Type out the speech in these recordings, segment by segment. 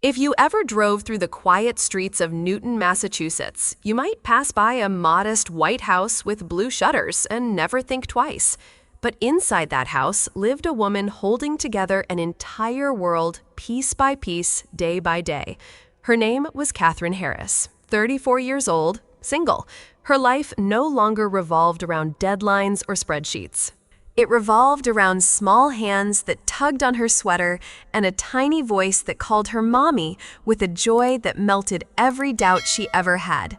If you ever drove through the quiet streets of Newton, Massachusetts, you might pass by a modest white house with blue shutters and never think twice. But inside that house lived a woman holding together an entire world piece by piece, day by day. Her name was Catherine Harris, 34 years old, single. Her life no longer revolved around deadlines or spreadsheets. It revolved around small hands that tugged on her sweater and a tiny voice that called her mommy with a joy that melted every doubt she ever had.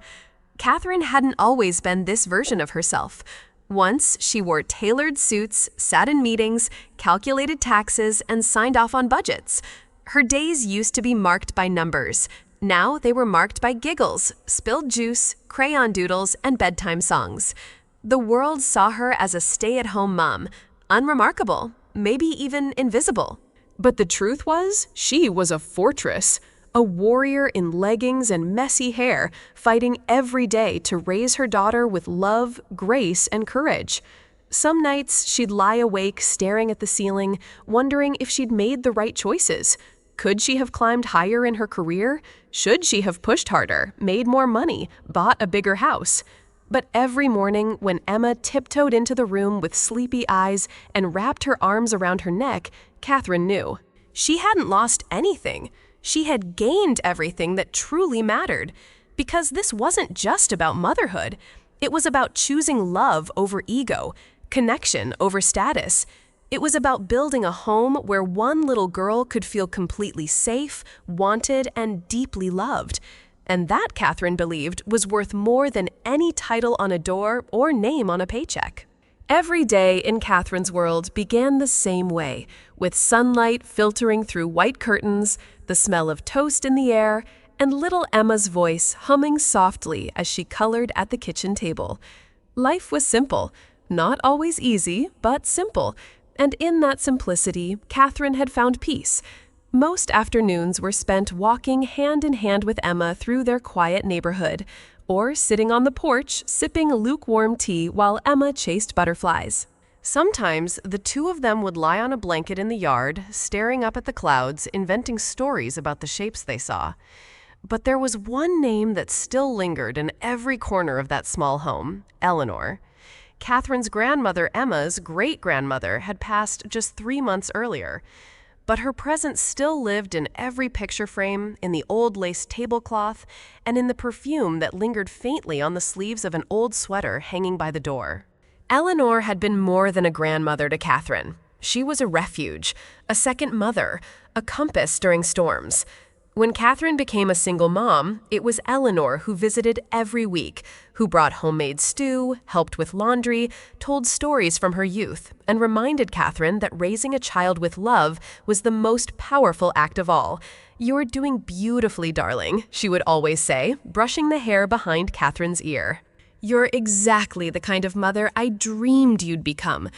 Catherine hadn't always been this version of herself. Once, she wore tailored suits, sat in meetings, calculated taxes, and signed off on budgets. Her days used to be marked by numbers. Now they were marked by giggles, spilled juice, crayon doodles, and bedtime songs. The world saw her as a stay-at-home mom, unremarkable, maybe even invisible. But the truth was, she was a fortress, a warrior in leggings and messy hair, fighting every day to raise her daughter with love, grace, and courage. Some nights, she'd lie awake staring at the ceiling, wondering if she'd made the right choices. Could she have climbed higher in her career? Should she have pushed harder, made more money, bought a bigger house? But every morning, when Emma tiptoed into the room with sleepy eyes and wrapped her arms around her neck, Catherine knew. She hadn't lost anything. She had gained everything that truly mattered. Because this wasn't just about motherhood. It was about choosing love over ego, connection over status. It was about building a home where one little girl could feel completely safe, wanted, and deeply loved. And that, Catherine believed, was worth more than any title on a door or name on a paycheck. Every day in Catherine's world began the same way, with sunlight filtering through white curtains, the smell of toast in the air, and little Emma's voice humming softly as she colored at the kitchen table. Life was simple, not always easy, but simple, and in that simplicity, Catherine had found peace. Most afternoons were spent walking hand in hand with Emma through their quiet neighborhood, or sitting on the porch sipping lukewarm tea while Emma chased butterflies. Sometimes the two of them would lie on a blanket in the yard, staring up at the clouds, inventing stories about the shapes they saw. But there was one name that still lingered in every corner of that small home: Eleanor. Catherine's grandmother Emma's great-grandmother had passed just 3 months earlier. But her presence still lived in every picture frame, in the old lace tablecloth, and in the perfume that lingered faintly on the sleeves of an old sweater hanging by the door. Eleanor had been more than a grandmother to Catherine. She was a refuge, a second mother, a compass during storms. When Catherine became a single mom, it was Eleanor who visited every week, who brought homemade stew, helped with laundry, told stories from her youth, and reminded Catherine that raising a child with love was the most powerful act of all. "You're doing beautifully, darling," she would always say, brushing the hair behind Catherine's ear. "You're exactly the kind of mother I dreamed you'd become."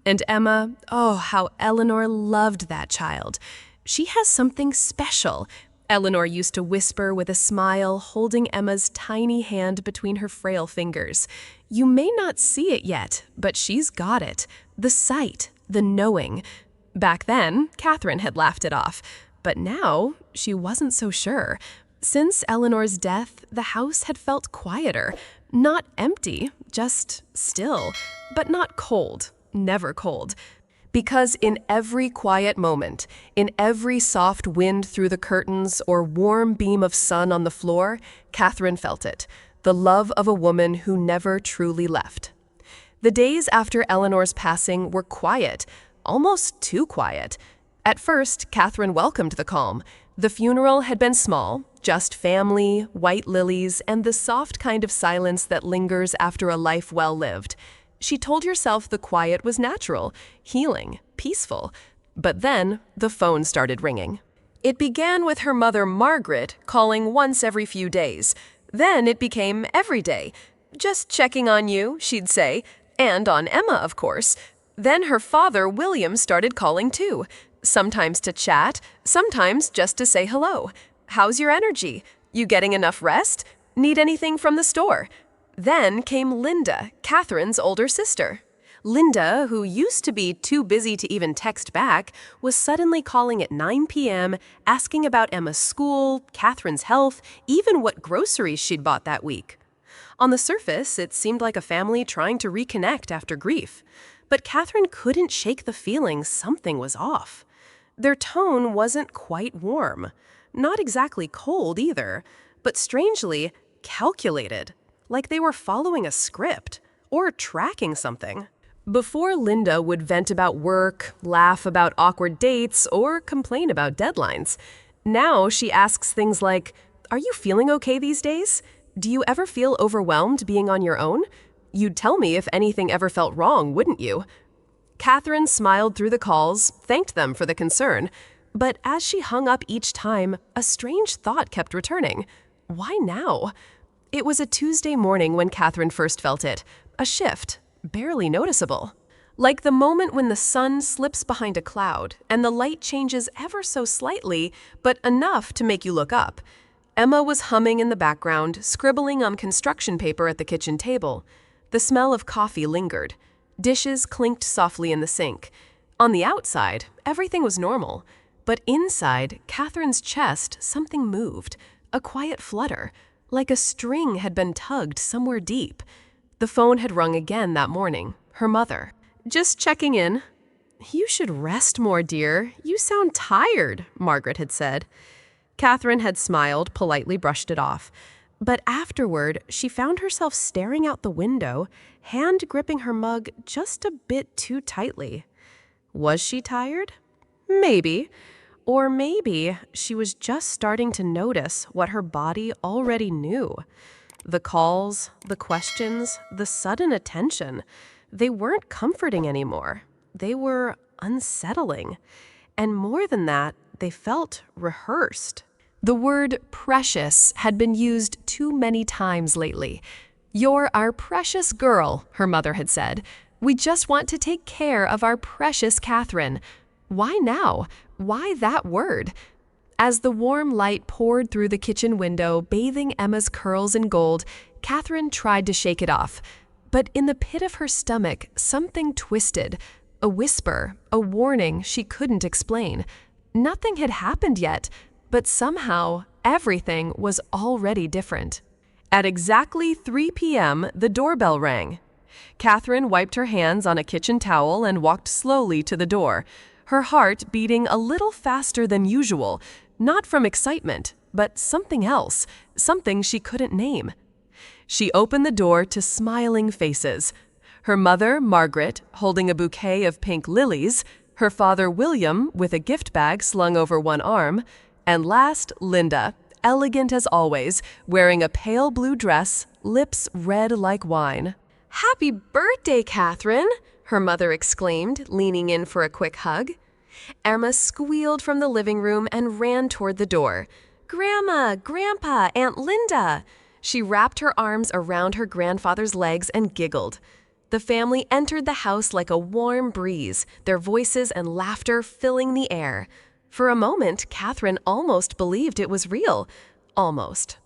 And Emma, oh, how Eleanor loved that child. "She has something special," Eleanor used to whisper with a smile, holding Emma's tiny hand between her frail fingers. "You may not see it yet, but she's got it. The sight, the knowing." Back then, Catherine had laughed it off. But now, she wasn't so sure. Since Eleanor's death, the house had felt quieter. Not empty, just still. But not cold, never cold. Because in every quiet moment, in every soft wind through the curtains or warm beam of sun on the floor, Catherine felt it, the love of a woman who never truly left. The days after Eleanor's passing were quiet, almost too quiet. At first, Catherine welcomed the calm. The funeral had been small, just family, white lilies, and the soft kind of silence that lingers after a life well lived. She told herself the quiet was natural, healing, peaceful. But then the phone started ringing. It began with her mother, Margaret, calling once every few days. Then it became every day. "Just checking on you," she'd say, and on Emma, of course. Then her father, William, started calling too. Sometimes to chat, sometimes just to say hello. "How's your energy? You getting enough rest? Need anything from the store?" Then came Linda, Catherine's older sister. Linda, who used to be too busy to even text back, was suddenly calling at 9 p.m., asking about Emma's school, Catherine's health, even what groceries she'd bought that week. On the surface, it seemed like a family trying to reconnect after grief. But Catherine couldn't shake the feeling something was off. Their tone wasn't quite warm. Not exactly cold either, but strangely calculated, like they were following a script or tracking something. Before Linda would vent about work, laugh about awkward dates, or complain about deadlines, now she asks things like, "Are you feeling okay these days? Do you ever feel overwhelmed being on your own? You'd tell me if anything ever felt wrong, wouldn't you?" Catherine smiled through the calls, thanked them for the concern, but as she hung up each time, a strange thought kept returning. Why now? It was a Tuesday morning when Catherine first felt it, a shift, barely noticeable. Like the moment when the sun slips behind a cloud and the light changes ever so slightly, but enough to make you look up. Emma was humming in the background, scribbling on construction paper at the kitchen table. The smell of coffee lingered. Dishes clinked softly in the sink. On the outside, everything was normal. But inside Catherine's chest, something moved, a quiet flutter, like a string had been tugged somewhere deep. The phone had rung again that morning, her mother. "Just checking in." "You should rest more, dear. You sound tired," Margaret had said. Catherine had smiled, politely brushed it off. But afterward, she found herself staring out the window, hand gripping her mug just a bit too tightly. Was she tired? Maybe. Or maybe she was just starting to notice what her body already knew. The calls, the questions, the sudden attention, they weren't comforting anymore. They were unsettling. And more than that, they felt rehearsed. The word precious had been used too many times lately. "You're our precious girl," her mother had said. "We just want to take care of our precious Catherine." Why now? Why that word? As the warm light poured through the kitchen window, bathing Emma's curls in gold, Catherine tried to shake it off. But in the pit of her stomach, something twisted. A whisper, a warning she couldn't explain. Nothing had happened yet, but somehow everything was already different. At exactly 3 p.m., the doorbell rang. Catherine wiped her hands on a kitchen towel and walked slowly to the door, her heart beating a little faster than usual, not from excitement, but something else, something she couldn't name. She opened the door to smiling faces. Her mother, Margaret, holding a bouquet of pink lilies, her father, William, with a gift bag slung over one arm, and last, Linda, elegant as always, wearing a pale blue dress, lips red like wine. "Happy birthday, Catherine!" her mother exclaimed, leaning in for a quick hug. Emma squealed from the living room and ran toward the door. "Grandma, Grandpa, Aunt Linda!" She wrapped her arms around her grandfather's legs and giggled. The family entered the house like a warm breeze, their voices and laughter filling the air. For a moment, Catherine almost believed it was real. Almost.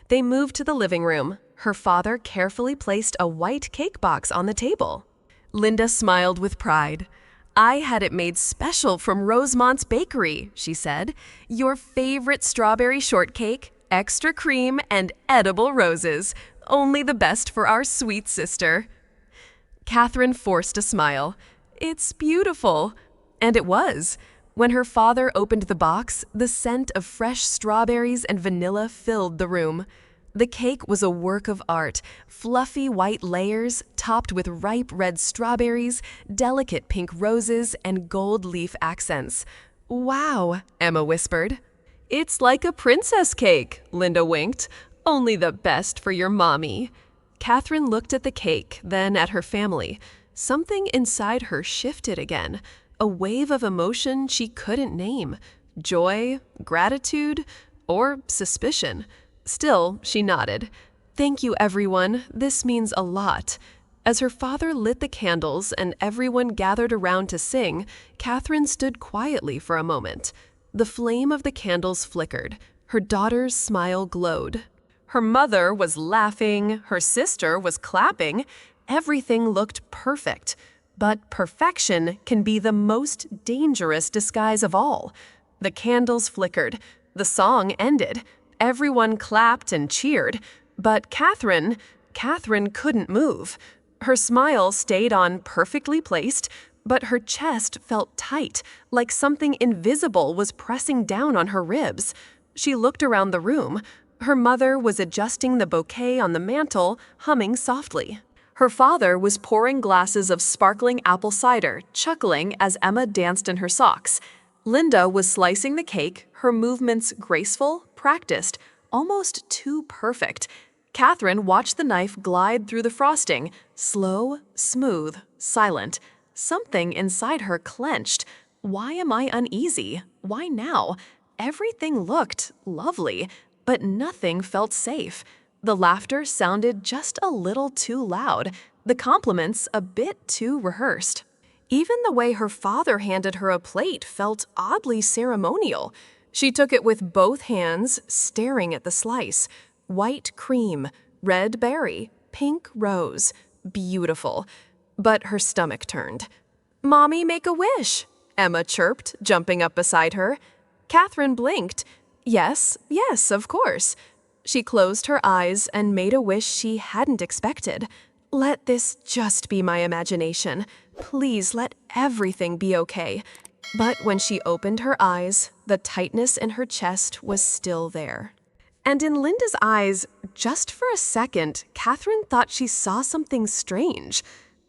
They moved to the living room. Her father carefully placed a white cake box on the table. Linda smiled with pride. "I had it made special from Rosemont's Bakery," she said. "Your favorite strawberry shortcake, extra cream, and edible roses. Only the best for our sweet sister." Catherine forced a smile. "It's beautiful." And it was. When her father opened the box, the scent of fresh strawberries and vanilla filled the room. The cake was a work of art, fluffy white layers topped with ripe red strawberries, delicate pink roses, and gold leaf accents. "Wow," Emma whispered. "It's like a princess cake," Linda winked. "Only the best for your mommy." Catherine looked at the cake, then at her family. Something inside her shifted again. A wave of emotion she couldn't name. Joy, gratitude, or suspicion. Still, she nodded. "Thank you, everyone. This means a lot." As her father lit the candles and everyone gathered around to sing, Catherine stood quietly for a moment. The flame of the candles flickered. Her daughter's smile glowed. Her mother was laughing. Her sister was clapping. Everything looked perfect. But perfection can be the most dangerous disguise of all. The candles flickered. The song ended. Everyone clapped and cheered. But Catherine couldn't move. Her smile stayed on perfectly placed, but her chest felt tight, like something invisible was pressing down on her ribs. She looked around the room. Her mother was adjusting the bouquet on the mantel, humming softly. Her father was pouring glasses of sparkling apple cider, chuckling as Emma danced in her socks. Linda was slicing the cake, her movements graceful, practiced, almost too perfect. Catherine watched the knife glide through the frosting, slow, smooth, silent. Something inside her clenched. Why am I uneasy? Why now? Everything looked lovely, but nothing felt safe. The laughter sounded just a little too loud, the compliments a bit too rehearsed. Even the way her father handed her a plate felt oddly ceremonial. She took it with both hands, staring at the slice. White cream, red berry, pink rose. Beautiful. But her stomach turned. "Mommy, make a wish," Emma chirped, jumping up beside her. Catherine blinked. Yes, of course. She closed her eyes and made a wish she hadn't expected. Let this just be my imagination. Please let everything be okay. But when she opened her eyes, the tightness in her chest was still there. And in Linda's eyes, just for a second, Catherine thought she saw something strange.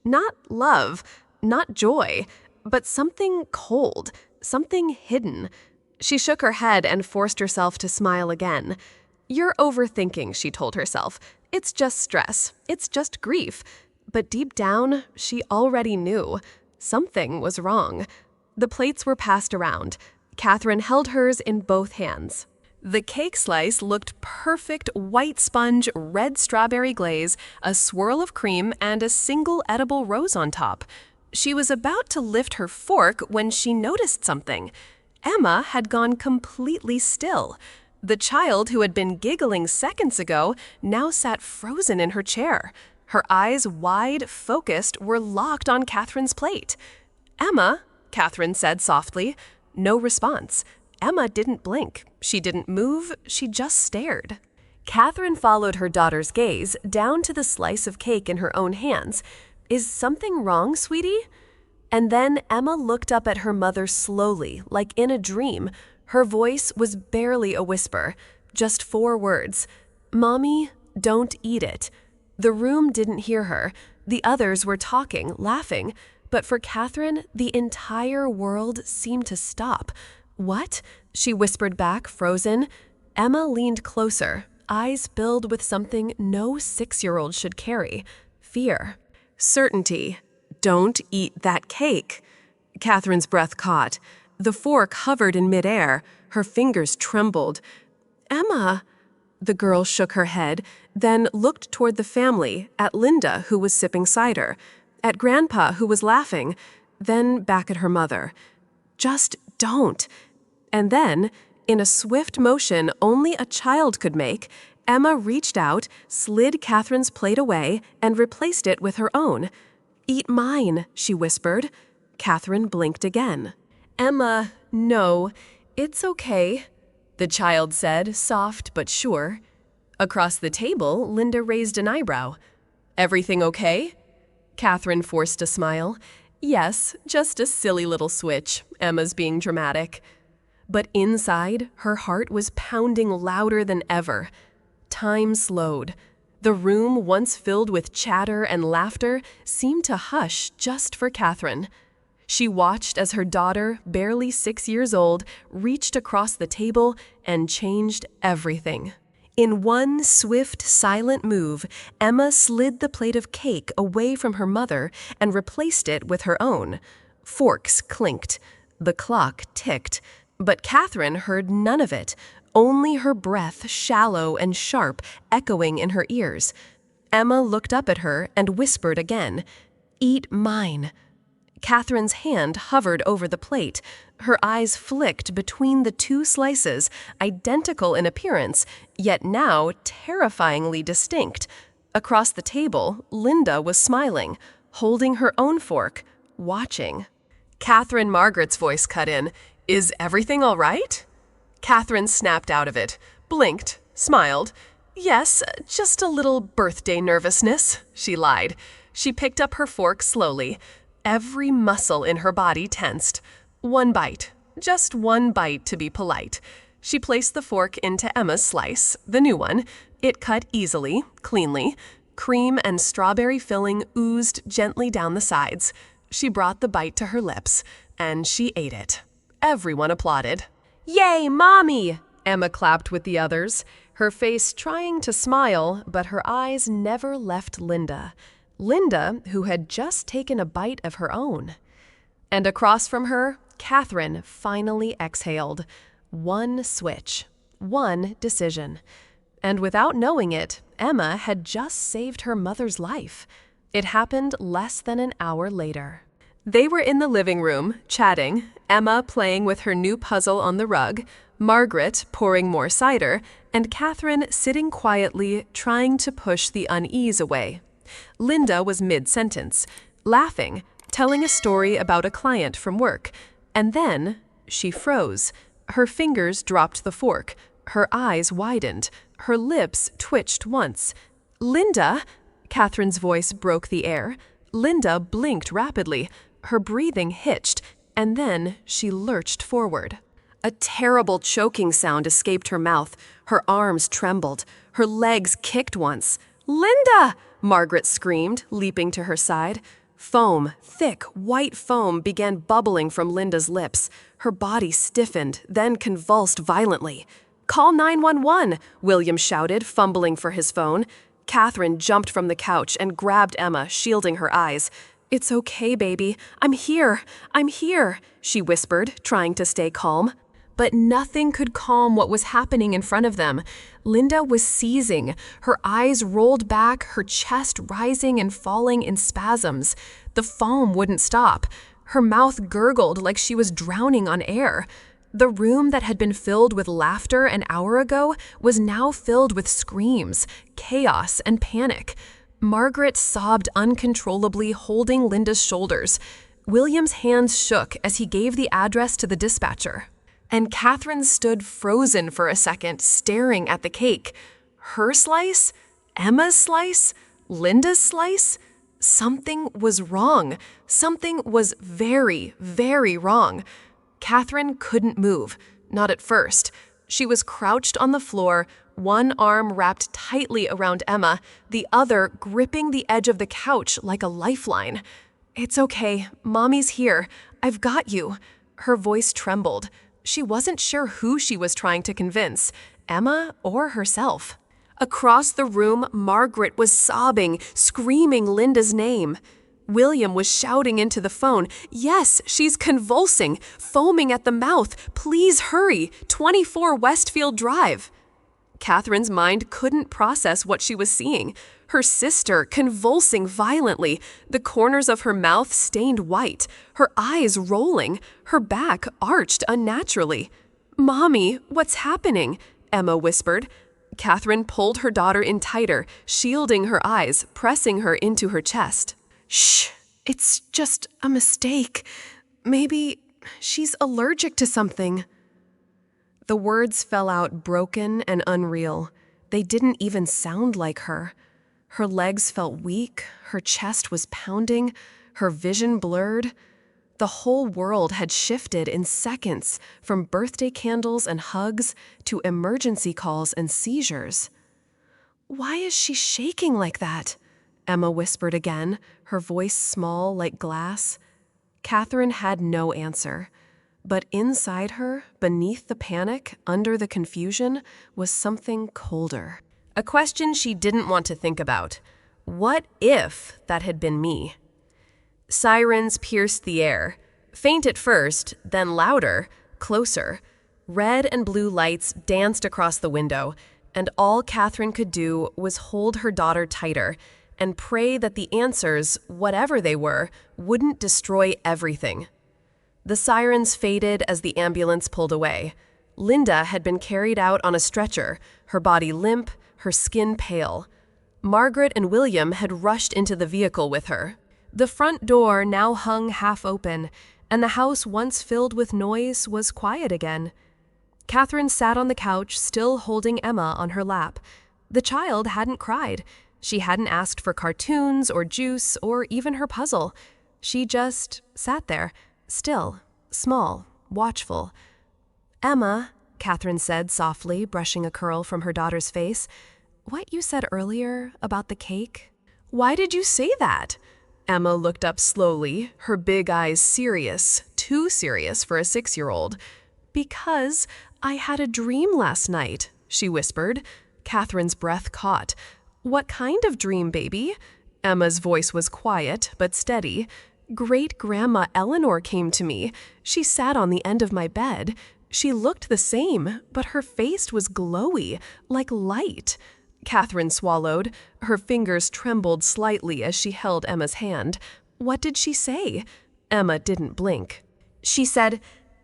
Not love, not joy, but something cold, something hidden. She shook her head and forced herself to smile again. "You're overthinking," she told herself. "It's just stress. It's just grief." But deep down, she already knew. Something was wrong. The plates were passed around. Catherine held hers in both hands. The cake slice looked perfect, white sponge, red strawberry glaze, a swirl of cream, and a single edible rose on top. She was about to lift her fork when she noticed something. Emma had gone completely still. The child who had been giggling seconds ago now sat frozen in her chair. Her eyes, wide, focused, were locked on Catherine's plate. "Emma," Catherine said softly. No response. Emma didn't blink. She didn't move. She just stared. Catherine followed her daughter's gaze down to the slice of cake in her own hands. "Is something wrong, sweetie?" And then Emma looked up at her mother slowly, like in a dream. Her voice was barely a whisper, just 4 words. "Mommy, don't eat it." The room didn't hear her. The others were talking, laughing. But for Catherine, the entire world seemed to stop. "What?" she whispered back, frozen. Emma leaned closer, eyes filled with something no 6-year-old should carry: fear. Certainty. "Don't eat that cake." Catherine's breath caught. The fork hovered in midair. Her fingers trembled. "Emma." The girl shook her head, then looked toward the family, at Linda, who was sipping cider, at Grandpa, who was laughing, then back at her mother. "Just don't." And then, in a swift motion only a child could make, Emma reached out, slid Catherine's plate away, and replaced it with her own. "Eat mine," she whispered. Catherine blinked again. "Emma, no, it's okay," the child said, soft but sure. Across the table, Linda raised an eyebrow. "Everything okay?" Catherine forced a smile. "Yes, just a silly little switch. Emma's being dramatic." But inside, her heart was pounding louder than ever. Time slowed. The room, once filled with chatter and laughter, seemed to hush just for Catherine. She watched as her daughter, barely 6 years old, reached across the table and changed everything. In one swift, silent move, Emma slid the plate of cake away from her mother and replaced it with her own. Forks clinked. The clock ticked. But Catherine heard none of it, only her breath, shallow and sharp, echoing in her ears. Emma looked up at her and whispered again, "Eat mine." Catherine's hand hovered over the plate. Her eyes flicked between the 2 slices, identical in appearance, yet now terrifyingly distinct. Across the table, Linda was smiling, holding her own fork, watching. Catherine Margaret's voice cut in. Is everything all right? Catherine snapped out of it, blinked, smiled. Yes, just a little birthday nervousness, she lied. She picked up her fork slowly. Every muscle in her body tensed. One bite, just one bite to be polite. She placed the fork into Emma's slice, the new one. It cut easily, cleanly. Cream and strawberry filling oozed gently down the sides. She brought the bite to her lips, and she ate it. Everyone applauded. Yay, Mommy! Emma clapped with the others, her face trying to smile, but her eyes never left Linda. Linda, who had just taken a bite of her own. And across from her, Catherine finally exhaled. One switch, one decision. And without knowing it, Emma had just saved her mother's life. It happened less than an hour later. They were in the living room, chatting, Emma playing with her new puzzle on the rug, Margaret pouring more cider, and Catherine sitting quietly, trying to push the unease away. Linda was mid-sentence, laughing, telling a story about a client from work, and then she froze. Her fingers dropped the fork. Her eyes widened. Her lips twitched once. Linda! Catherine's voice broke the air. Linda blinked rapidly. Her breathing hitched, and then she lurched forward. A terrible choking sound escaped her mouth. Her arms trembled. Her legs kicked once. Linda! Margaret screamed, leaping to her side. Foam, thick, white foam, began bubbling from Linda's lips. Her body stiffened, then convulsed violently. Call 911, William shouted, fumbling for his phone. Catherine jumped from the couch and grabbed Emma, shielding her eyes. It's okay, baby. I'm here, she whispered, trying to stay calm. But nothing could calm what was happening in front of them. Linda was seizing, her eyes rolled back, her chest rising and falling in spasms. The foam wouldn't stop. Her mouth gurgled like she was drowning on air. The room that had been filled with laughter an hour ago was now filled with screams, chaos, and panic. Margaret sobbed uncontrollably, holding Linda's shoulders. William's hands shook as he gave the address to the dispatcher. And Catherine stood frozen for a second, staring at the cake. Her slice? Emma's slice? Linda's slice? Something was wrong. Something was very, very wrong. Catherine couldn't move, not at first. She was crouched on the floor, one arm wrapped tightly around Emma, the other gripping the edge of the couch like a lifeline. It's okay, Mommy's here. I've got you. Her voice trembled. She wasn't sure who she was trying to convince, Emma or herself. Across the room, Margaret was sobbing, screaming Linda's name. William was shouting into the phone, "Yes, she's convulsing, foaming at the mouth. Please hurry, 24 Westfield Drive." Catherine's mind couldn't process what she was seeing. Her sister convulsing violently, the corners of her mouth stained white, her eyes rolling, her back arched unnaturally. "Mommy, what's happening?" Emma whispered. Catherine pulled her daughter in tighter, shielding her eyes, pressing her into her chest. "Shh, it's just a mistake. Maybe she's allergic to something." The words fell out broken and unreal. They didn't even sound like her. Her legs felt weak, her chest was pounding, her vision blurred. The whole world had shifted in seconds from birthday candles and hugs to emergency calls and seizures. "Why is she shaking like that?" Emma whispered again, her voice small like glass. Catherine had no answer. But inside her, beneath the panic, under the confusion, was something colder. A question she didn't want to think about. What if that had been me? Sirens pierced the air. Faint at first, then louder, closer. Red and blue lights danced across the window, and all Catherine could do was hold her daughter tighter and pray that the answers, whatever they were, wouldn't destroy everything. The sirens faded as the ambulance pulled away. Linda had been carried out on a stretcher, her body limp, her skin pale. Margaret and William had rushed into the vehicle with her. The front door now hung half open, and the house once filled with noise was quiet again. Catherine sat on the couch, still holding Emma on her lap. The child hadn't cried. She hadn't asked for cartoons or juice or even her puzzle. She just sat there, still, small, watchful. "Emma," Catherine said softly, brushing a curl from her daughter's face, "what you said earlier about the cake?" "Why did you say that?" Emma looked up slowly, her big eyes serious, too serious for a 6-year-old. "Because I had a dream last night," she whispered. Catherine's breath caught. "What kind of dream, baby?" Emma's voice was quiet but steady. "Great-grandma Eleanor came to me. She sat on the end of my bed. She looked the same, but her face was glowy, like light." Catherine swallowed. Her fingers trembled slightly as she held Emma's hand. "What did she say?" Emma didn't blink. "She said,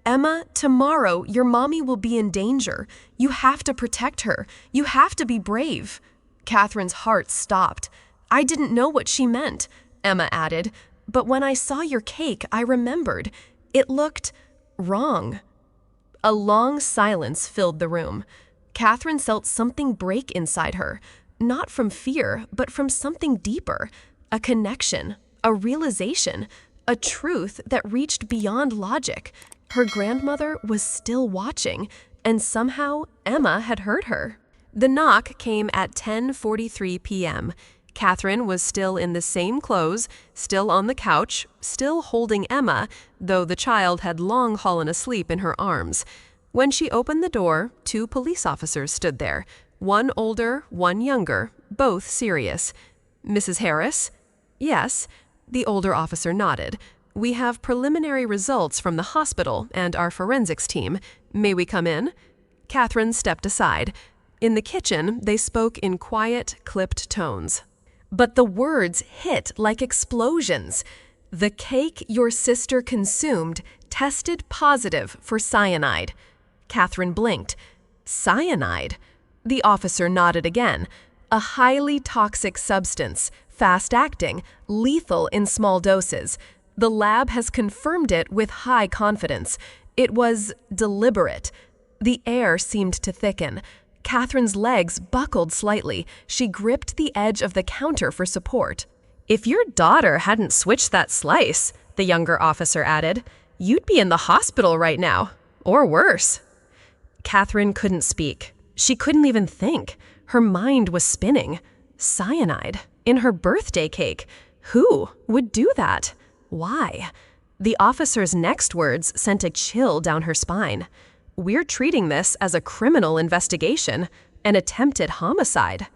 'Emma, tomorrow your mommy will be in danger. You have to protect her. You have to be brave.'" Catherine's heart stopped. "I didn't know what she meant," Emma added, "but when I saw your cake, I remembered. It looked wrong." A long silence filled the room. Catherine felt something break inside her, not from fear, but from something deeper, a connection, a realization, a truth that reached beyond logic. Her grandmother was still watching, and somehow Emma had heard her. The knock came at 10:43 p.m. Catherine was still in the same clothes, still on the couch, still holding Emma, though the child had long fallen asleep in her arms. When she opened the door, 2 police officers stood there, one older, one younger, both serious. "Mrs. Harris?" "Yes." The older officer nodded. "We have preliminary results from the hospital and our forensics team. May we come in?" Catherine stepped aside. In the kitchen, they spoke in quiet, clipped tones. But the words hit like explosions. "The cake your sister consumed tested positive for cyanide." Catherine blinked. "Cyanide?" The officer nodded again. "A highly toxic substance, fast-acting, lethal in small doses. The lab has confirmed it with high confidence. It was deliberate." The air seemed to thicken. Catherine's legs buckled slightly. She gripped the edge of the counter for support. "If your daughter hadn't switched that slice," the younger officer added, "you'd be in the hospital right now. Or worse." Catherine couldn't speak. She couldn't even think. Her mind was spinning. Cyanide in her birthday cake. Who would do that? Why? The officer's next words sent a chill down her spine. "We're treating this as a criminal investigation, an attempted homicide."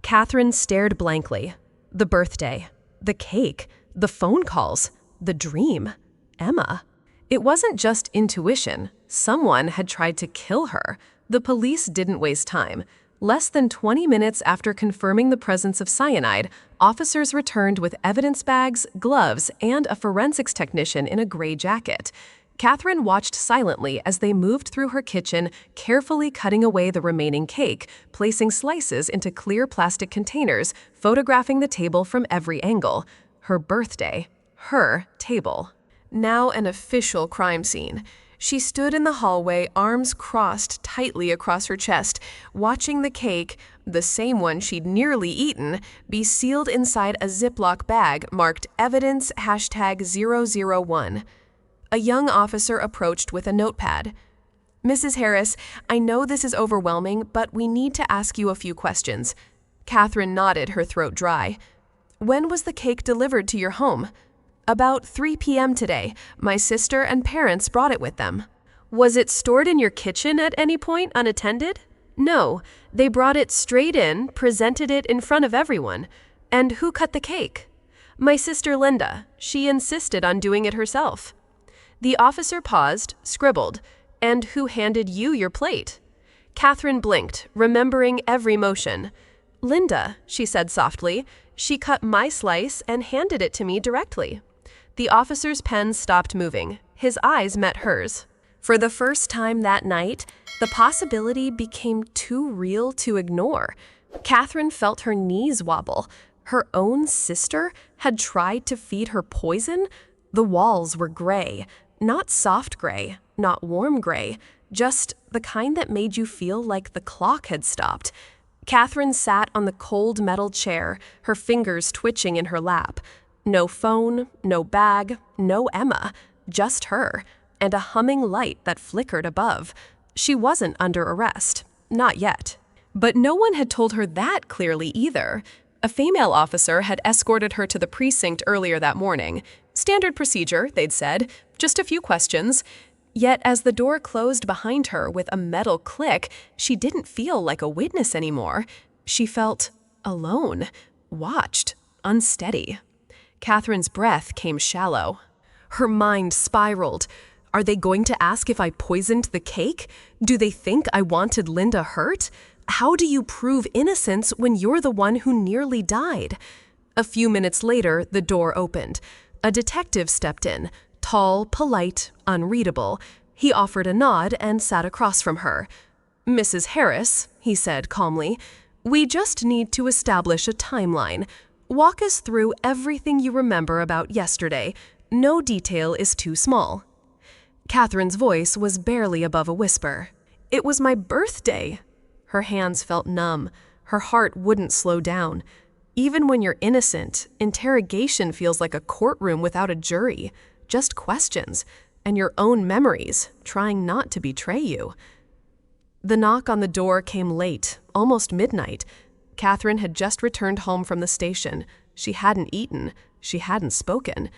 Catherine stared blankly. The birthday, the cake, the phone calls, the dream, Emma. It wasn't just intuition. Someone had tried to kill her. The police didn't waste time. Less than 20 minutes after confirming the presence of cyanide, officers returned with evidence bags, gloves, and a forensics technician in a gray jacket. Catherine watched silently as they moved through her kitchen, carefully cutting away the remaining cake, placing slices into clear plastic containers, photographing the table from every angle. Her birthday. Her table. Now an official crime scene. She stood in the hallway, arms crossed tightly across her chest, watching the cake, the same one she'd nearly eaten, be sealed inside a Ziploc bag marked Evidence #001. A young officer approached with a notepad. "Mrs. Harris, I know this is overwhelming, but we need to ask you a few questions." Catherine nodded, her throat dry. "When was the cake delivered to your home?" "About 3 p.m. today. My sister and parents brought it with them." "Was it stored in your kitchen at any point unattended?" "No. They brought it straight in, presented it in front of everyone." "And who cut the cake?" "My sister Linda. She insisted on doing it herself." The officer paused, scribbled. "And who handed you your plate?" Catherine blinked, remembering every motion. "Linda," she said softly. "She cut my slice and handed it to me directly." The officer's pen stopped moving. His eyes met hers. For the first time that night, the possibility became too real to ignore. Catherine felt her knees wobble. Her own sister had tried to feed her poison? The walls were gray, not soft gray, not warm gray, just the kind that made you feel like the clock had stopped. Catherine sat on the cold metal chair, her fingers twitching in her lap. No phone, no bag, no Emma, just her, and a humming light that flickered above. She wasn't under arrest. Not yet. But no one had told her that clearly either. A female officer had escorted her to the precinct earlier that morning. Standard procedure, they'd said, just a few questions. Yet as the door closed behind her with a metal click, she didn't feel like a witness anymore. She felt alone, watched, unsteady. Catherine's breath came shallow. Her mind spiraled. Are they going to ask if I poisoned the cake? Do they think I wanted Linda hurt? How do you prove innocence when you're the one who nearly died? A few minutes later, the door opened. A detective stepped in, tall, polite, unreadable. He offered a nod and sat across from her. "Mrs. Harris," he said calmly, "we just need to establish a timeline. Walk us through everything you remember about yesterday. No detail is too small." Catherine's voice was barely above a whisper. "It was my birthday." Her hands felt numb. Her heart wouldn't slow down. Even when you're innocent, interrogation feels like a courtroom without a jury. Just questions, and your own memories, trying not to betray you. The knock on the door came late, almost midnight. Catherine had just returned home from the station. She hadn't eaten. She hadn't spoken.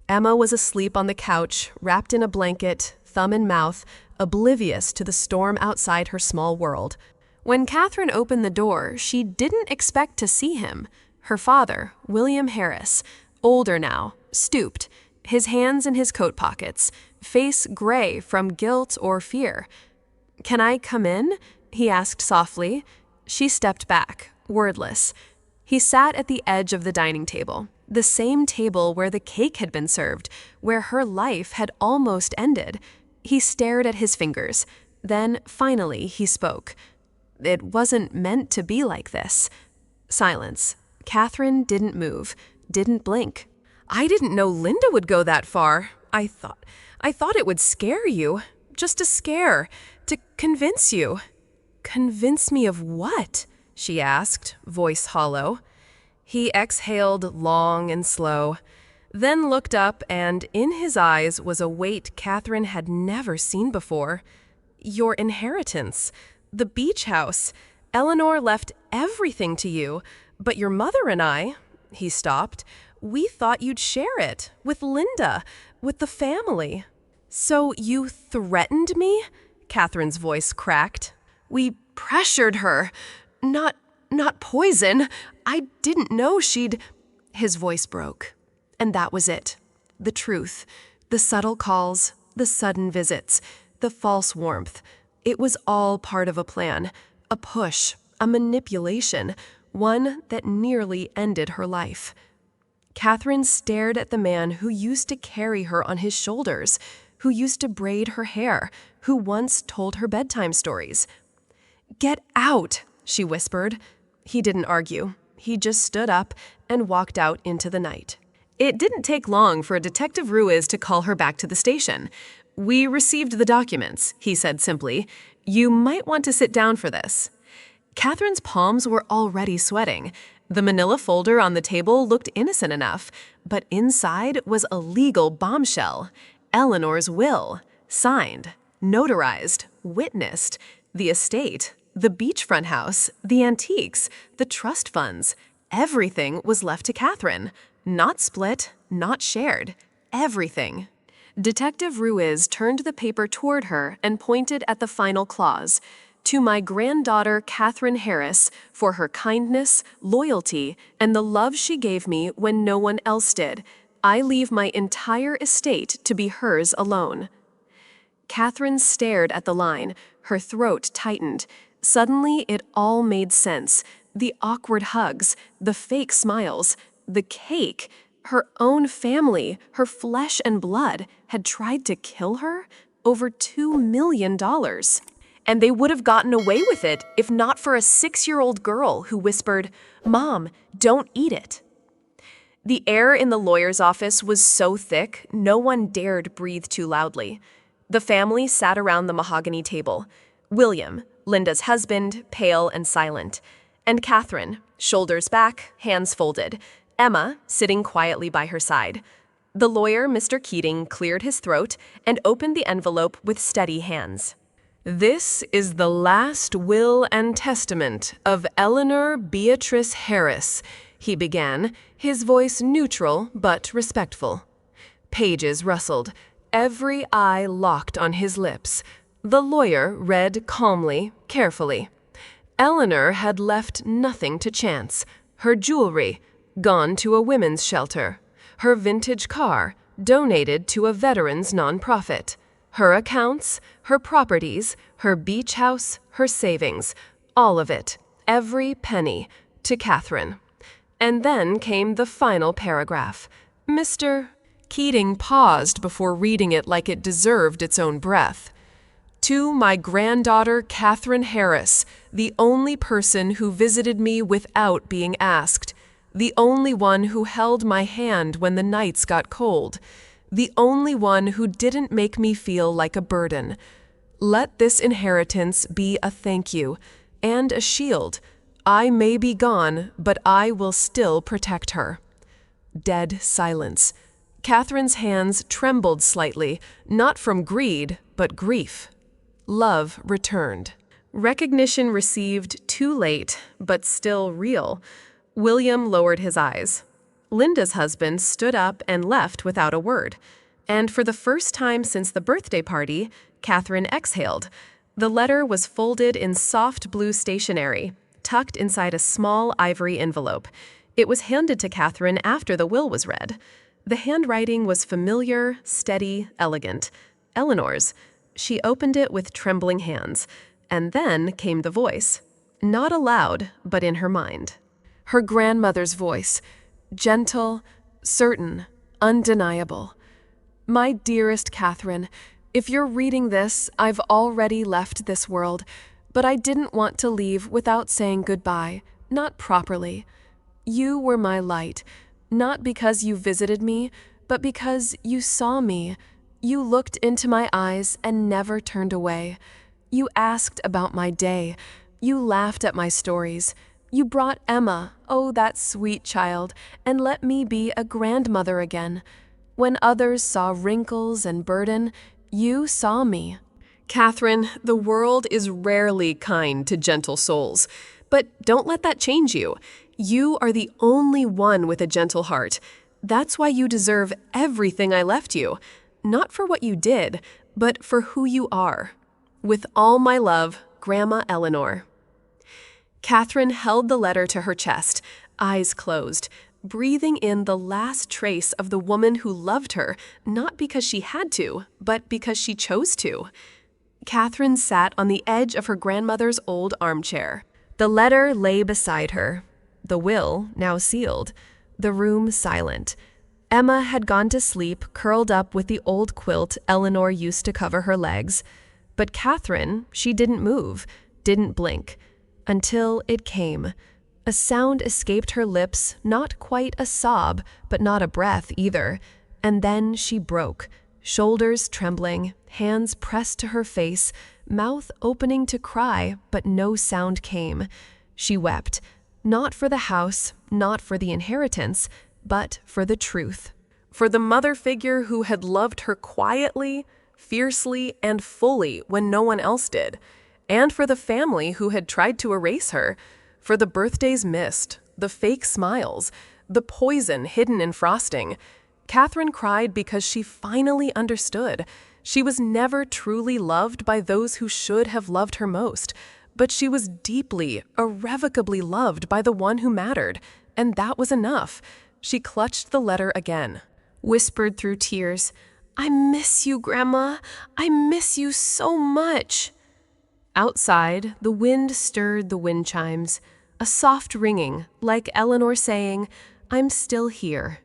Emma was asleep on the couch, wrapped in a blanket, thumb in mouth, oblivious to the storm outside her small world. When Catherine opened the door, she didn't expect to see him. Her father, William Harris, older now, stooped, his hands in his coat pockets, face gray from guilt or fear. "Can I come in?" he asked softly. She stepped back, wordless. He sat at the edge of the dining table, the same table where the cake had been served, where her life had almost ended. He stared at his fingers. Then, finally, he spoke. "It wasn't meant to be like this." Silence. Catherine didn't move, didn't blink. "I didn't know Linda would go that far. I thought it would scare you. Just a scare. To convince you." "Convince me of what?" she asked, voice hollow. He exhaled long and slow, then looked up, and in his eyes was a weight Catherine had never seen before. "Your inheritance. The beach house. Eleanor left everything to you, but your mother and I," he stopped, "we thought you'd share it with Linda, with the family." "So you threatened me?" Catherine's voice cracked. "We pressured her. Not poison. I didn't know she'd—" His voice broke. And that was it. The truth. The subtle calls, the sudden visits, the false warmth. It was all part of a plan, a push, a manipulation, one that nearly ended her life. Catherine stared at the man who used to carry her on his shoulders, who used to braid her hair, who once told her bedtime stories. "Get out," she whispered. He didn't argue. He just stood up and walked out into the night. It didn't take long for Detective Ruiz to call her back to the station. "We received the documents," he said simply. "You might want to sit down for this." Catherine's palms were already sweating. The manila folder on the table looked innocent enough, but inside was a legal bombshell. Eleanor's will, signed, notarized, witnessed, the estate, the beachfront house, the antiques, the trust funds. Everything was left to Catherine. Not split, not shared. Everything. Detective Ruiz turned the paper toward her and pointed at the final clause. "To my granddaughter Catherine Harris, for her kindness, loyalty, and the love she gave me when no one else did, I leave my entire estate to be hers alone." Catherine stared at the line, her throat tightened. Suddenly, it all made sense. The awkward hugs, the fake smiles, the cake. Her own family, her flesh and blood, had tried to kill her? Over $2 million. And they would have gotten away with it if not for a 6-year-old girl who whispered, "Mom, don't eat it." The air in the lawyer's office was so thick, no one dared breathe too loudly. The family sat around the mahogany table. William, Linda's husband, pale and silent, and Catherine, shoulders back, hands folded, Emma sitting quietly by her side. The lawyer, Mr. Keating, cleared his throat and opened the envelope with steady hands. "This is the last will and testament of Eleanor Beatrice Harris," he began, his voice neutral but respectful. Pages rustled, every eye locked on his lips. The lawyer read calmly, carefully. Eleanor had left nothing to chance. Her jewelry, gone to a women's shelter. Her vintage car, donated to a veterans nonprofit. Her accounts, her properties, her beach house, her savings, all of it, every penny, to Catherine. And then came the final paragraph. Mr. Keating paused before reading it like it deserved its own breath. "To my granddaughter, Catherine Harris, the only person who visited me without being asked, the only one who held my hand when the nights got cold, the only one who didn't make me feel like a burden. Let this inheritance be a thank you and a shield. I may be gone, but I will still protect her." Dead silence. Catherine's hands trembled slightly, not from greed, but grief. Love returned. Recognition received too late, but still real. William lowered his eyes. Linda's husband stood up and left without a word. And for the first time since the birthday party, Catherine exhaled. The letter was folded in soft blue stationery, tucked inside a small ivory envelope. It was handed to Catherine after the will was read. The handwriting was familiar, steady, elegant. Eleanor's. She opened it with trembling hands. And then came the voice. Not aloud, but in her mind. Her grandmother's voice. Gentle, certain, undeniable. "My dearest Catherine, if you're reading this, I've already left this world, but I didn't want to leave without saying goodbye, not properly. You were my light, not because you visited me, but because you saw me. You looked into my eyes and never turned away. You asked about my day. You laughed at my stories. You brought Emma, oh, that sweet child, and let me be a grandmother again. When others saw wrinkles and burden, you saw me." Catherine, the world is rarely kind to gentle souls. But don't let that change you. You are the only one with a gentle heart. That's why you deserve everything I left you. Not for what you did, but for who you are. With all my love, Grandma Eleanor. Catherine held the letter to her chest, eyes closed, breathing in the last trace of the woman who loved her, not because she had to, but because she chose to. Catherine sat on the edge of her grandmother's old armchair. The letter lay beside her. The will, now sealed. The room silent. Emma had gone to sleep, curled up with the old quilt Eleanor used to cover her legs. But Catherine, she didn't move, didn't blink. Until it came. A sound escaped her lips, not quite a sob, but not a breath either. And then she broke, shoulders trembling, hands pressed to her face, mouth opening to cry, but no sound came. She wept, not for the house, not for the inheritance, but for the truth. For the mother figure who had loved her quietly, fiercely, and fully when no one else did. And for the family who had tried to erase her. For the birthdays missed, the fake smiles, the poison hidden in frosting. Catherine cried because she finally understood. She was never truly loved by those who should have loved her most, but she was deeply, irrevocably loved by the one who mattered, and that was enough. She clutched the letter again, whispered through tears, "I miss you, Grandma. I miss you so much." Outside, the wind stirred the wind chimes, a soft ringing, like Eleanor saying, "I'm still here."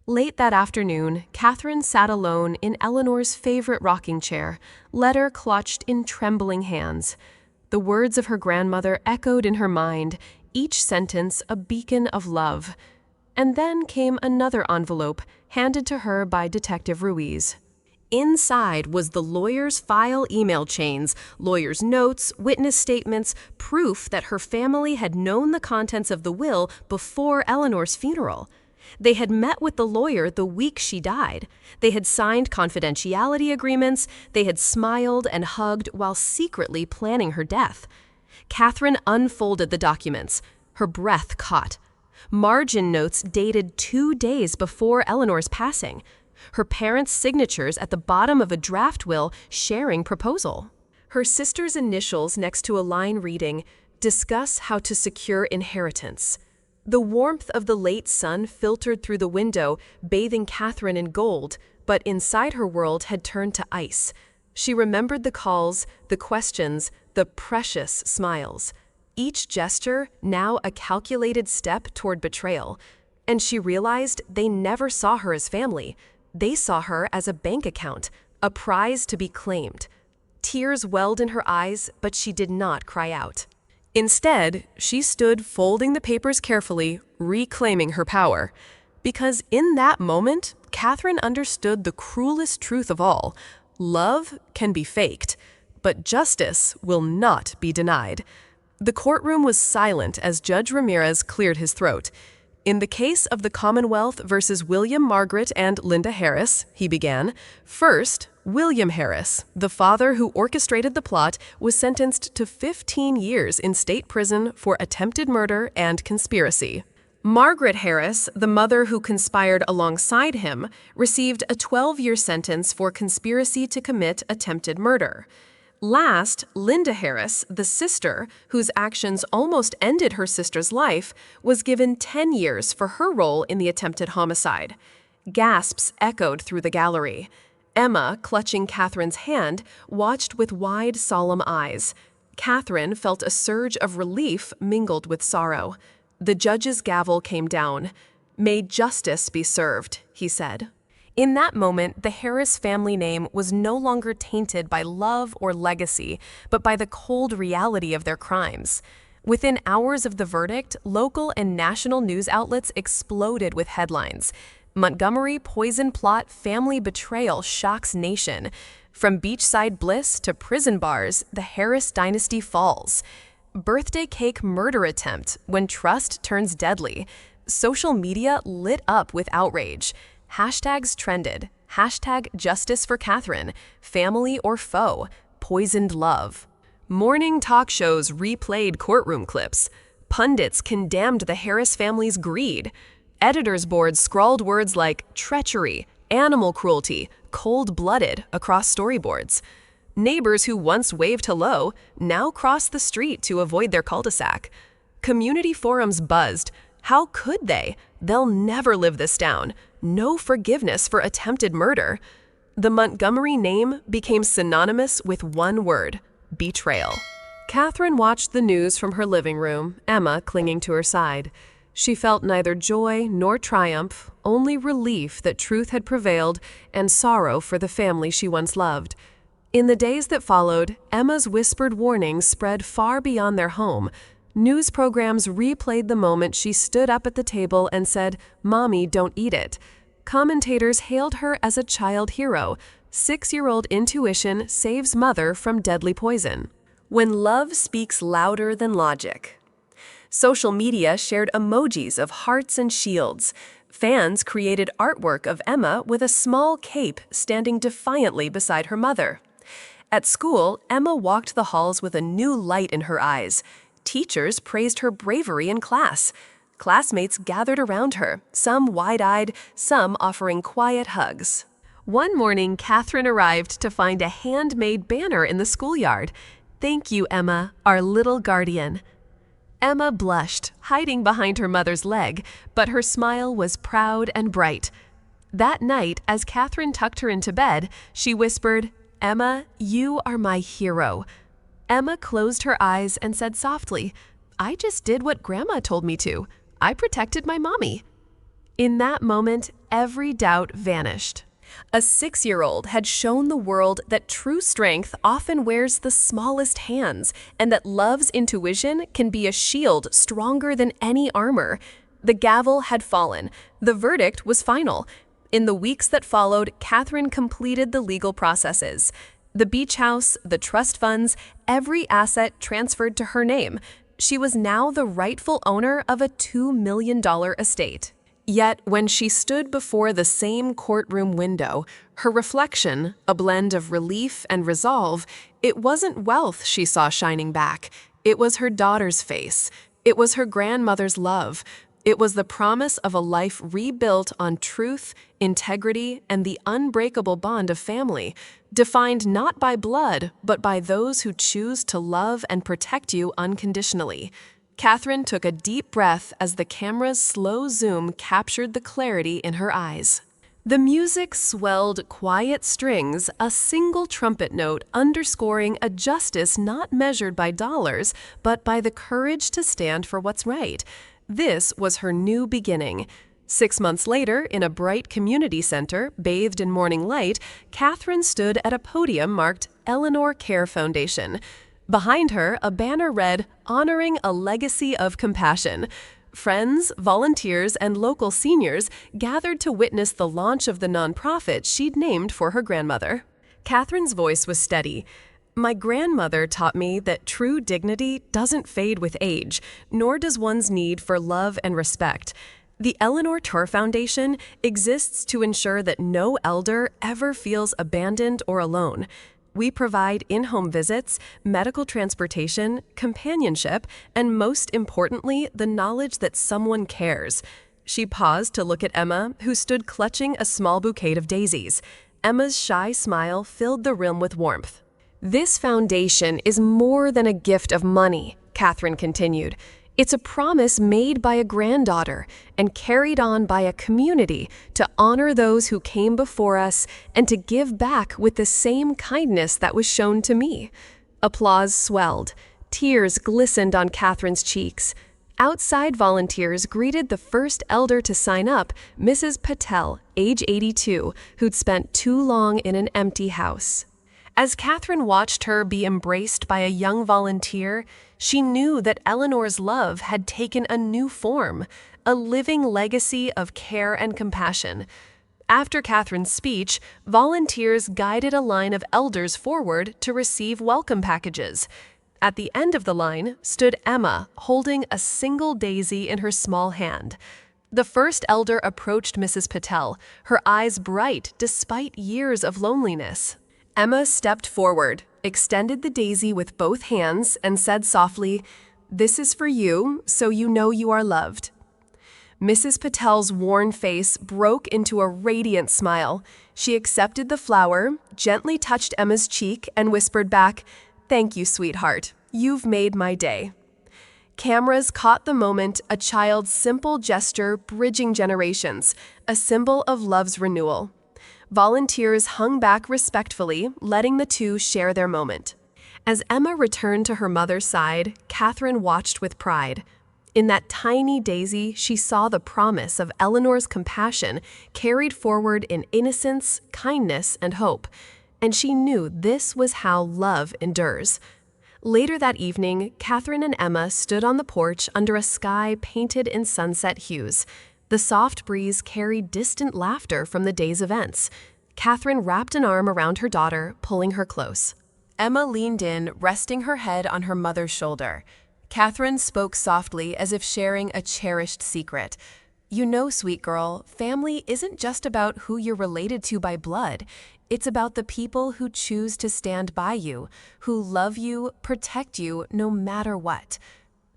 Late that afternoon, Catherine sat alone in Eleanor's favorite rocking chair, letter clutched in trembling hands. The words of her grandmother echoed in her mind, each sentence a beacon of love. And then came another envelope, handed to her by Detective Ruiz. Inside was the lawyer's file email chains, lawyer's notes, witness statements, proof that her family had known the contents of the will before Eleanor's funeral. They had met with the lawyer the week she died. They had signed confidentiality agreements. They had smiled and hugged while secretly planning her death. Catherine unfolded the documents. Her breath caught. Margin notes dated 2 days before Eleanor's passing. Her parents' signatures at the bottom of a draft will sharing proposal. Her sister's initials next to a line reading, "Discuss how to secure inheritance." The warmth of the late sun filtered through the window, bathing Catherine in gold, but inside her world had turned to ice. She remembered the calls, the questions, the precious smiles. Each gesture now a calculated step toward betrayal. And she realized they never saw her as family. They saw her as a bank account, a prize to be claimed. Tears welled in her eyes, but she did not cry out. Instead, she stood folding the papers carefully, reclaiming her power. Because in that moment, Catherine understood the cruelest truth of all. Love can be faked, but justice will not be denied. The courtroom was silent as Judge Ramirez cleared his throat. In the case of the Commonwealth versus William Margaret and Linda Harris, he began. First, William Harris, the father who orchestrated the plot, was sentenced to 15 years in state prison for attempted murder and conspiracy. Margaret Harris, the mother who conspired alongside him, received a 12-year sentence for conspiracy to commit attempted murder. Last, Linda Harris, the sister, whose actions almost ended her sister's life, was given 10 years for her role in the attempted homicide. Gasps echoed through the gallery. Emma, clutching Catherine's hand, watched with wide, solemn eyes. Catherine felt a surge of relief mingled with sorrow. The judge's gavel came down. "May justice be served," he said. In that moment, the Harris family name was no longer tainted by love or legacy, but by the cold reality of their crimes. Within hours of the verdict, local and national news outlets exploded with headlines. Montgomery poison plot family betrayal shocks nation. From beachside bliss to prison bars, the Harris dynasty falls. Birthday cake murder attempt when trust turns deadly. Social media lit up with outrage. Hashtags trended. Hashtag justice for Catherine, family or foe, poisoned love. Morning talk shows replayed courtroom clips. Pundits condemned the Harris family's greed. Editors' boards scrawled words like treachery, animal cruelty, cold-blooded across storyboards. Neighbors who once waved hello now crossed the street to avoid their cul-de-sac. Community forums buzzed. How could they? They'll never live this down. No forgiveness for attempted murder. The Montgomery name became synonymous with one word: betrayal. Catherine watched the news from her living room, Emma clinging to her side. She felt neither joy nor triumph, only relief that truth had prevailed and sorrow for the family she once loved. In the days that followed, Emma's whispered warnings spread far beyond their home. News programs replayed the moment she stood up at the table and said, "Mommy, don't eat it." Commentators hailed her as a child hero. 6-year-old intuition saves mother from deadly poison. When love speaks louder than logic. Social media shared emojis of hearts and shields. Fans created artwork of Emma with a small cape standing defiantly beside her mother. At school, Emma walked the halls with a new light in her eyes. Teachers praised her bravery in class. Classmates gathered around her, some wide-eyed, some offering quiet hugs. One morning, Catherine arrived to find a handmade banner in the schoolyard. "Thank you, Emma, our little guardian." Emma blushed, hiding behind her mother's leg, but her smile was proud and bright. That night, as Catherine tucked her into bed, she whispered, "Emma, you are my hero." Emma closed her eyes and said softly, "I just did what Grandma told me to. I protected my mommy." In that moment, every doubt vanished. A 6-year-old had shown the world that true strength often wears the smallest hands, and that love's intuition can be a shield stronger than any armor. The gavel had fallen. The verdict was final. In the weeks that followed, Catherine completed the legal processes. The beach house, the trust funds, every asset transferred to her name. She was now the rightful owner of a $2 million estate. Yet, when she stood before the same courtroom window, her reflection, a blend of relief and resolve, it wasn't wealth she saw shining back. It was her daughter's face. It was her grandmother's love. It was the promise of a life rebuilt on truth, integrity, and the unbreakable bond of family, defined not by blood, but by those who choose to love and protect you unconditionally. Catherine took a deep breath as the camera's slow zoom captured the clarity in her eyes. The music swelled quiet strings, a single trumpet note underscoring a justice not measured by dollars, but by the courage to stand for what's right. This was her new beginning. 6 months later, in a bright community center, bathed in morning light, Catherine stood at a podium marked Eleanor Care Foundation. Behind her, a banner read, "Honoring a Legacy of Compassion." Friends, volunteers, and local seniors gathered to witness the launch of the nonprofit she'd named for her grandmother. Catherine's voice was steady. "My grandmother taught me that true dignity doesn't fade with age, nor does one's need for love and respect. The Eleanor Care Foundation exists to ensure that no elder ever feels abandoned or alone. We provide in-home visits, medical transportation, companionship, and most importantly, the knowledge that someone cares." She paused to look at Emma, who stood clutching a small bouquet of daisies. Emma's shy smile filled the room with warmth. "This foundation is more than a gift of money," Catherine continued. "It's a promise made by a granddaughter and carried on by a community to honor those who came before us and to give back with the same kindness that was shown to me." Applause swelled. Tears glistened on Catherine's cheeks. Outside volunteers greeted the first elder to sign up, Mrs. Patel, age 82, who'd spent too long in an empty house. As Catherine watched her be embraced by a young volunteer, she knew that Eleanor's love had taken a new form, a living legacy of care and compassion. After Catherine's speech, volunteers guided a line of elders forward to receive welcome packages. At the end of the line stood Emma, holding a single daisy in her small hand. The first elder approached Mrs. Patel, her eyes bright despite years of loneliness. Emma stepped forward, extended the daisy with both hands, and said softly, "This is for you, so you know you are loved." Mrs. Patel's worn face broke into a radiant smile. She accepted the flower, gently touched Emma's cheek, and whispered back, "Thank you, sweetheart. You've made my day." Cameras caught the moment, a child's simple gesture bridging generations, a symbol of love's renewal. Volunteers hung back respectfully, letting the two share their moment. As Emma returned to her mother's side, Catherine watched with pride. In that tiny daisy, she saw the promise of Eleanor's compassion carried forward in innocence, kindness, and hope. And she knew this was how love endures. Later that evening, Catherine and Emma stood on the porch under a sky painted in sunset hues. The soft breeze carried distant laughter from the day's events. Catherine wrapped an arm around her daughter, pulling her close. Emma leaned in, resting her head on her mother's shoulder. Catherine spoke softly, as if sharing a cherished secret. "You know, sweet girl, family isn't just about who you're related to by blood. It's about the people who choose to stand by you, who love you, protect you, no matter what."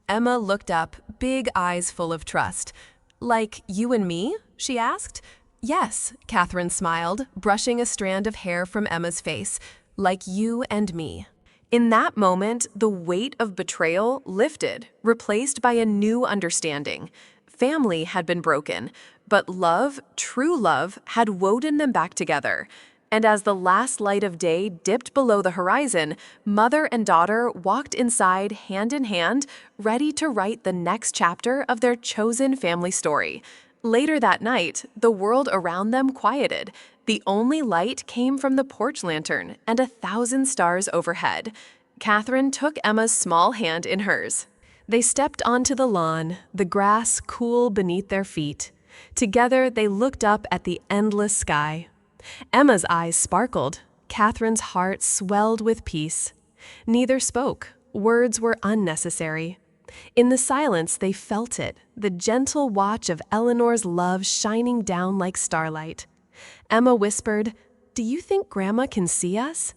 Emma looked up, big eyes full of trust. "Like you and me?" she asked. "Yes," Catherine smiled, brushing a strand of hair from Emma's face. "Like you and me." In that moment, the weight of betrayal lifted, replaced by a new understanding. Family had been broken, but love, true love, had woven them back together. And as the last light of day dipped below the horizon, mother and daughter walked inside hand in hand, ready to write the next chapter of their chosen family story. Later that night, the world around them quieted. The only light came from the porch lantern and 1,000 stars overhead. Catherine took Emma's small hand in hers. They stepped onto the lawn, the grass cool beneath their feet. Together, they looked up at the endless sky. Emma's eyes sparkled. Catherine's heart swelled with peace. Neither spoke. Words were unnecessary. In the silence, they felt it, the gentle watch of Eleanor's love shining down like starlight. Emma whispered, "Do you think Grandma can see us?"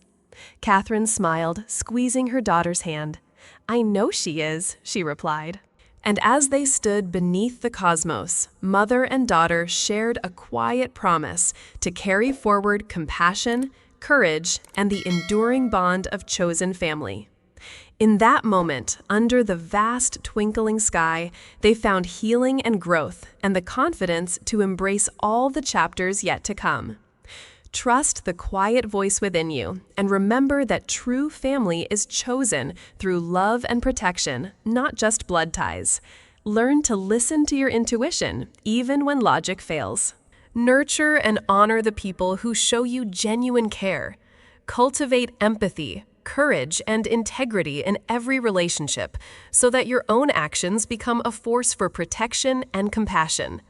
Catherine smiled, squeezing her daughter's hand. "I know she is," she replied. And as they stood beneath the cosmos, mother and daughter shared a quiet promise to carry forward compassion, courage, and the enduring bond of chosen family. In that moment, under the vast twinkling sky, they found healing and growth and the confidence to embrace all the chapters yet to come. Trust the quiet voice within you and remember that true family is chosen through love and protection, not just blood ties. Learn to listen to your intuition, even when logic fails. Nurture and honor the people who show you genuine care. Cultivate empathy, courage, and integrity in every relationship so that your own actions become a force for protection and compassion.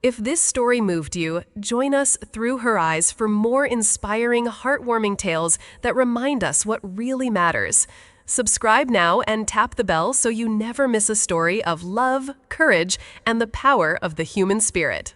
If this story moved you, join us through her eyes for more inspiring, heartwarming tales that remind us what really matters. Subscribe now and tap the bell so you never miss a story of love, courage, and the power of the human spirit.